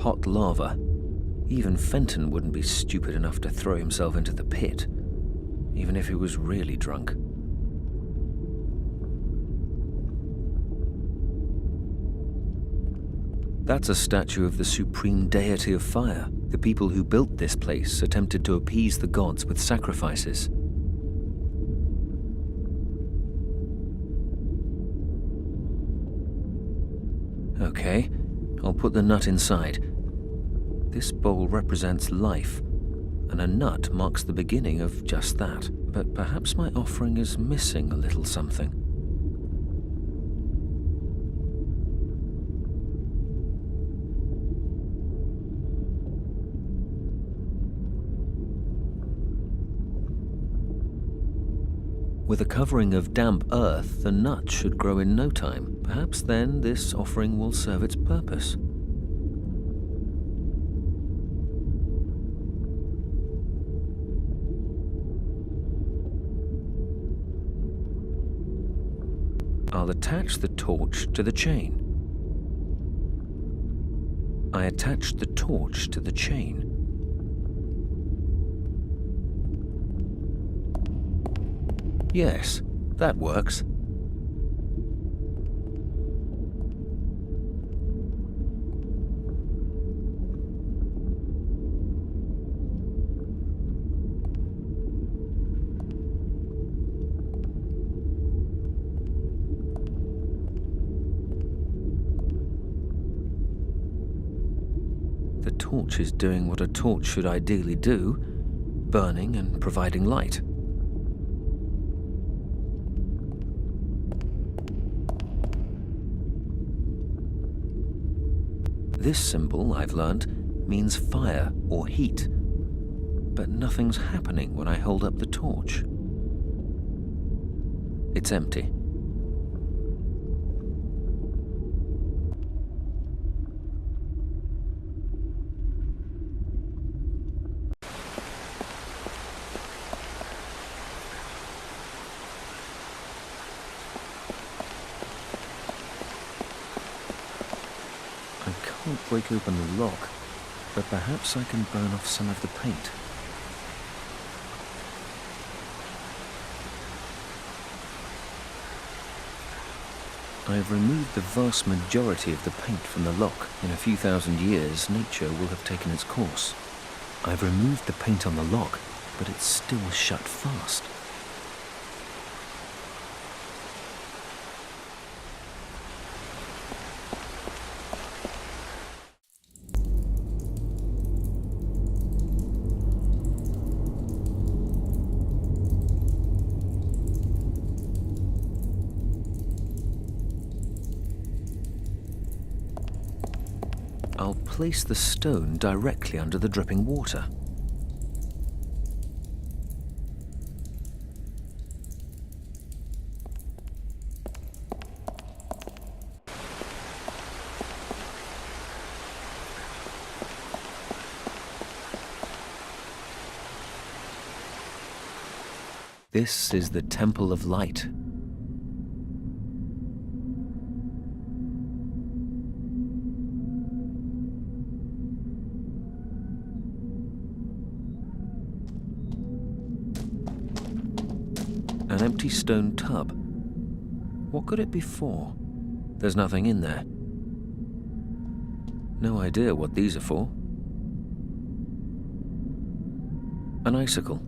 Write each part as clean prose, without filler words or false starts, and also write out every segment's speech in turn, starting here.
hot lava. Even Fenton wouldn't be stupid enough to throw himself into the pit, even if he was really drunk. That's a statue of the supreme deity of fire. The people who built this place attempted to appease the gods with sacrifices. Okay, I'll put the nut inside. This bowl represents life, and a nut marks the beginning of just that. But perhaps my offering is missing a little something. With a covering of damp earth, the nut should grow in no time. Perhaps then this offering will serve its purpose. I'll attach the torch to the chain. I attached the torch to the chain. Yes, that works. The torch is doing what a torch should ideally do, burning and providing light. This symbol, I've learned, means fire or heat, but nothing's happening when I hold up the torch. It's empty. I can't break open the lock, but perhaps I can burn off some of the paint. I have removed the vast majority of the paint from the lock. In a few thousand years, nature will have taken its course. I've removed the paint on the lock, but it's still shut fast. I'll place the stone directly under the dripping water. This is the Temple of Light. An empty stone tub. What could it be for? There's nothing in there. No idea what these are for. An icicle.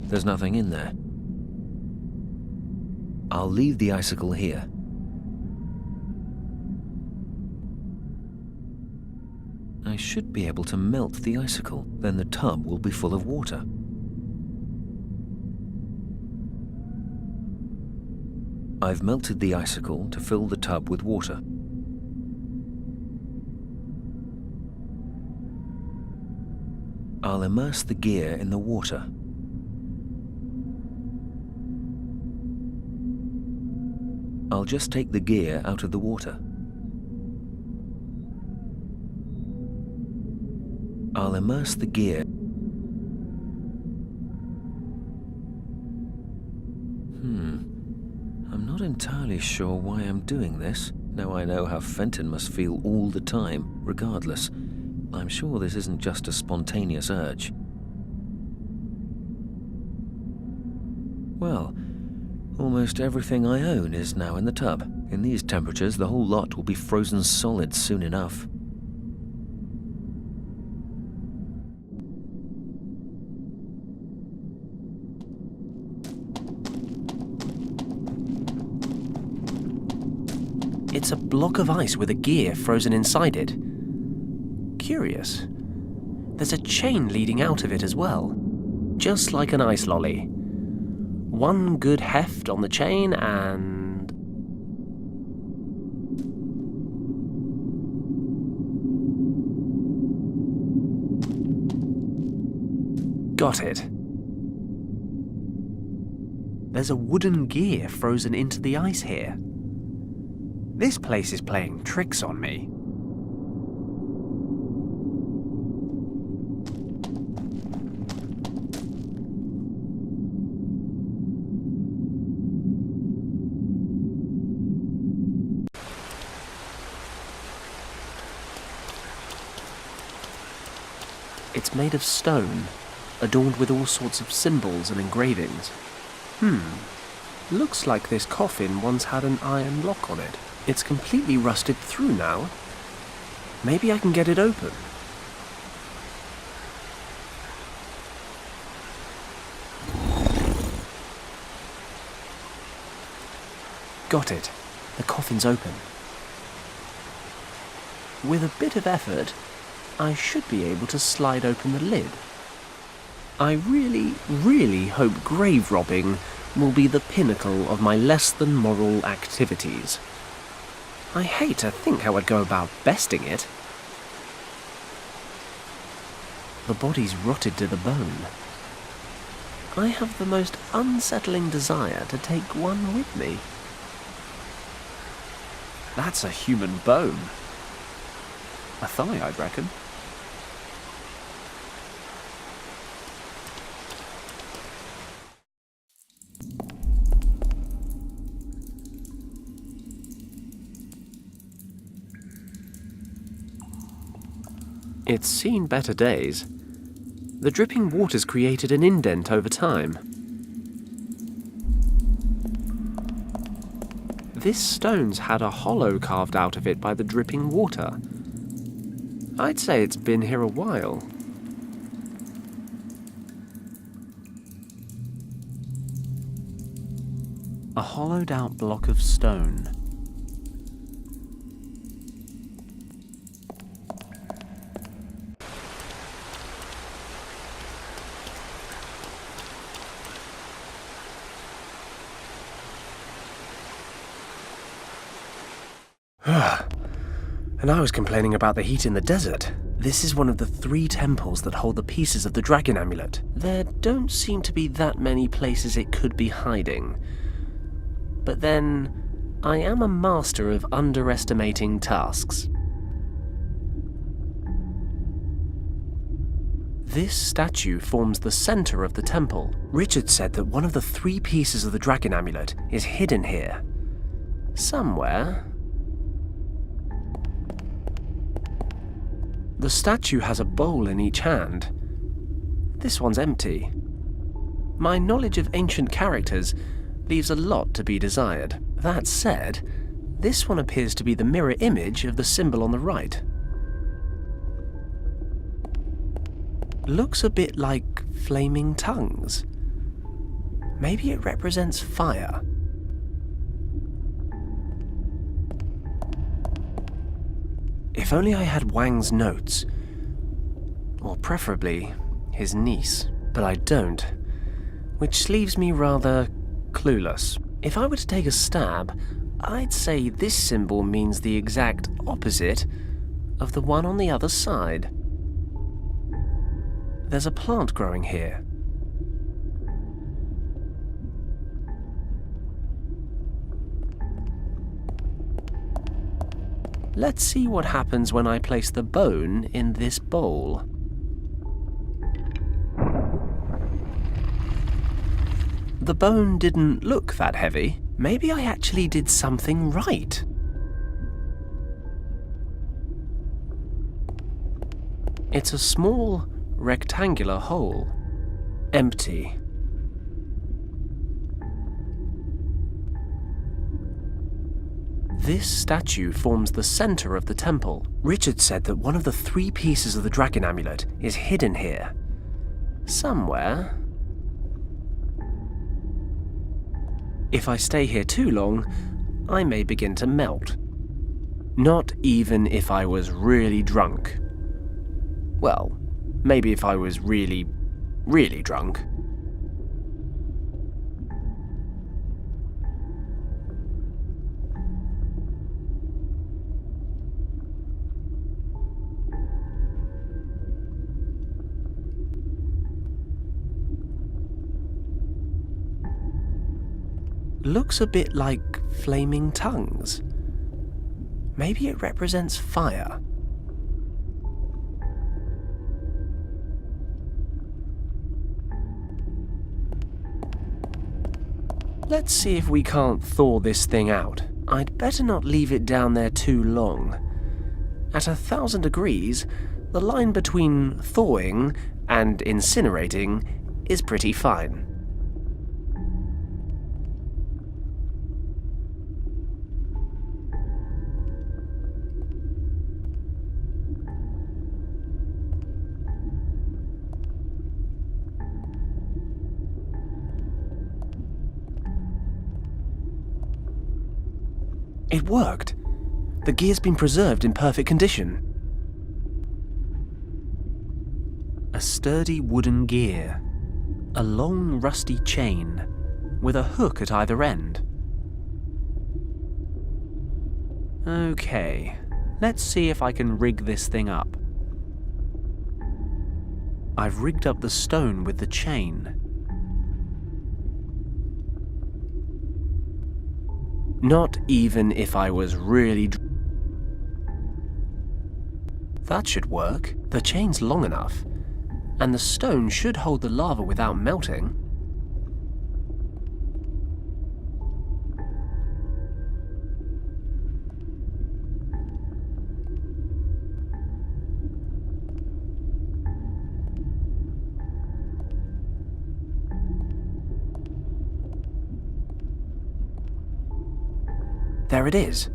There's nothing in there. I'll leave the icicle here. I should be able to melt the icicle, then the tub will be full of water. I've melted the icicle to fill the tub with water. I'll immerse the gear in the water. I'll just take the gear out of the water. I'll immerse the gear. I'm not entirely sure why I'm doing this. Now I know how Fenton must feel all the time, regardless. I'm sure this isn't just a spontaneous urge. Well, almost everything I own is now in the tub. In these temperatures, the whole lot will be frozen solid soon enough. It's a block of ice with a gear frozen inside it. Curious. There's a chain leading out of it as well, just like an ice lolly. One good heft on the chain and... Got it. There's a wooden gear frozen into the ice here. This place is playing tricks on me. It's made of stone, adorned with all sorts of symbols and engravings. Looks like this coffin once had an iron lock on it. It's completely rusted through now. Maybe I can get it open. Got it. The coffin's open. With a bit of effort, I should be able to slide open the lid. I really hope grave robbing will be the pinnacle of my less than moral activities. I hate to think how I'd go about besting it. The body's rotted to the bone. I have the most unsettling desire to take one with me. That's a human bone. A thigh, I'd reckon. It's seen better days. The dripping water's created an indent over time. This stone's had a hollow carved out of it by the dripping water. I'd say it's been here a while. A hollowed out block of stone. And I was complaining about the heat in the desert. This is one of the 3 temples that hold the pieces of the dragon amulet. There don't seem to be that many places it could be hiding. But then, I am a master of underestimating tasks. This statue forms the center of the temple. Richard said that one of the 3 pieces of the dragon amulet is hidden here. Somewhere. The statue has a bowl in each hand. This one's empty. My knowledge of ancient characters leaves a lot to be desired. That said, this one appears to be the mirror image of the symbol on the right. Looks a bit like flaming tongues. Maybe it represents fire. If only I had Wang's notes. Or preferably, his niece. But I don't. Which leaves me rather clueless. If I were to take a stab, I'd say this symbol means the exact opposite of the one on the other side. There's a plant growing here. Let's see what happens when I place the bone in this bowl. The bone didn't look that heavy. Maybe I actually did something right. It's a small, rectangular hole. Empty. This statue forms the center of the temple. Richard said that one of the 3 pieces of the dragon amulet is hidden here. Somewhere. If I stay here too long, I may begin to melt. Not even if I was really drunk. Well, maybe if I was really, really drunk. Looks a bit like flaming tongues. Maybe it represents fire. Let's see if we can't thaw this thing out. I'd better not leave it down there too long. At 1,000 degrees, the line between thawing and incinerating is pretty fine. It worked. The gear's been preserved in perfect condition. A sturdy wooden gear. A long rusty chain with a hook at either end. Okay, let's see if I can rig this thing up. I've rigged up the stone with the chain. Not even if I was really That should work. The chain's long enough, and the stone should hold the lava without melting. There it is.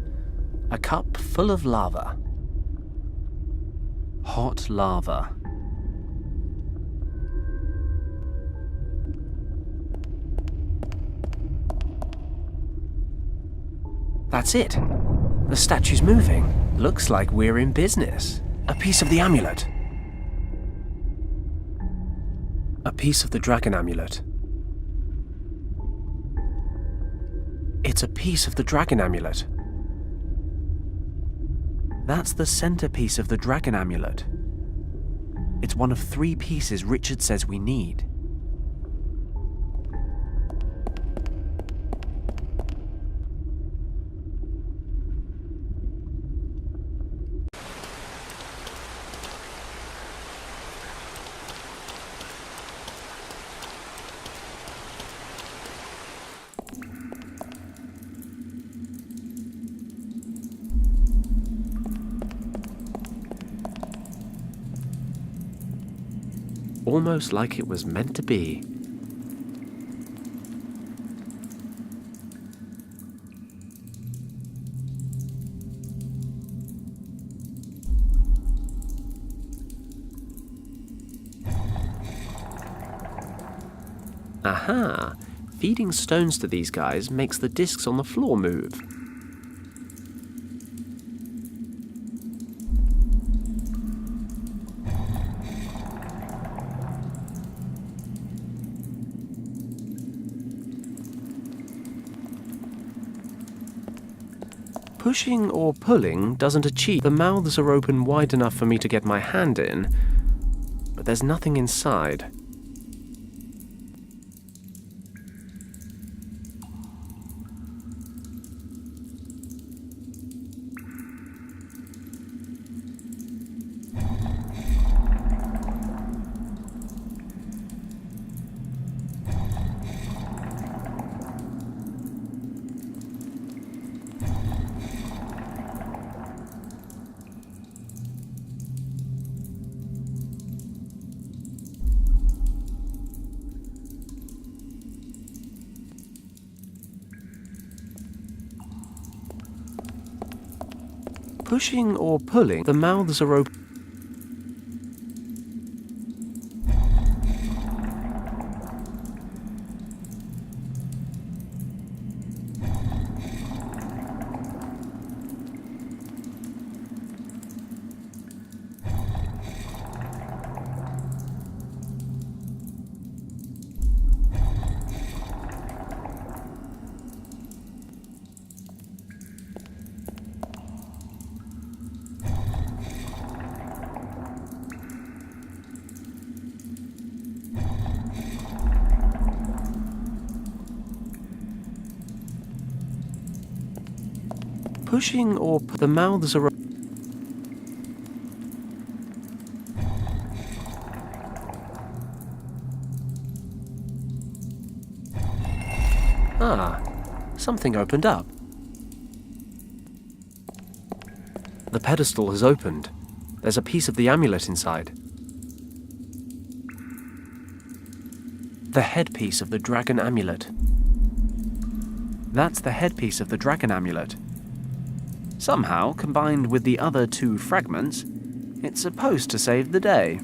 A cup full of lava. Hot lava. That's it. The statue's moving. Looks like we're in business. A piece of the amulet. A piece of the dragon amulet. It's a piece of the dragon amulet. That's the centerpiece of the dragon amulet. It's one of 3 pieces Richard says we need. Almost like it was meant to be. Aha! Feeding stones to these guys makes the discs on the floor move. Pushing or pulling doesn't achieve. The mouths are open wide enough for me to get my hand in, but there's nothing inside. Pushing or pulling, the mouths are open. Pushing or the mouths are. Ah, something opened up. The pedestal has opened. There's a piece of the amulet inside. The headpiece of the dragon amulet. That's the headpiece of the dragon amulet. Somehow, combined with the other two fragments, it's supposed to save the day.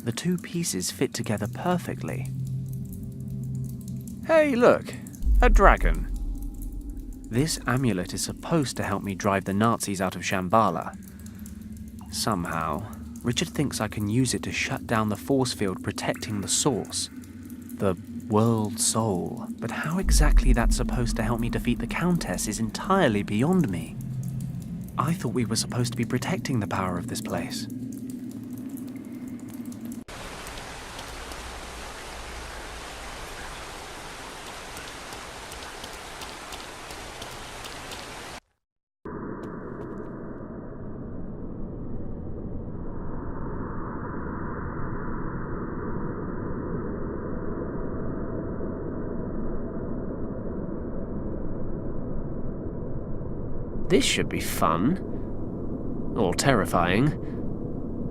The two pieces fit together perfectly. Hey, look! A dragon! This amulet is supposed to help me drive the Nazis out of Shambhala. Somehow, Richard thinks I can use it to shut down the force field protecting the source. The World Soul. But how exactly that's supposed to help me defeat the Countess is entirely beyond me. I thought we were supposed to be protecting the power of this place. This should be fun. Or terrifying.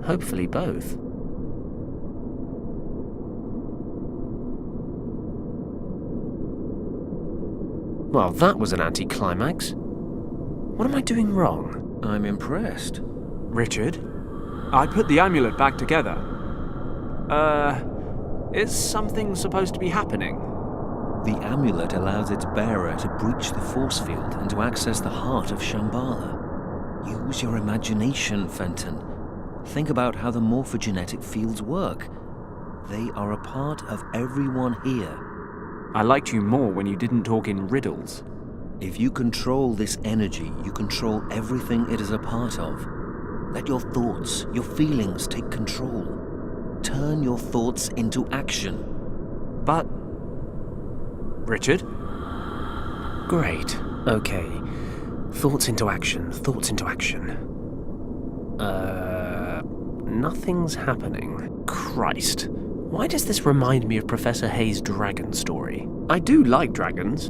Hopefully both. Well, that was an anticlimax. What am I doing wrong? I'm impressed. Richard? I put the amulet back together. Is something supposed to be happening? The amulet allows its bearer to breach the force field and to access the heart of Shambhala. Use your imagination, Fenton. Think about how the morphogenetic fields work. They are a part of everyone here. I liked you more when you didn't talk in riddles. If you control this energy, you control everything it is a part of. Let your thoughts, your feelings take control. Turn your thoughts into action. But... Richard? Great. Okay. Thoughts into action. Thoughts into action. Nothing's happening. Christ. Why does this remind me of Professor Hayes' dragon story? I do like dragons.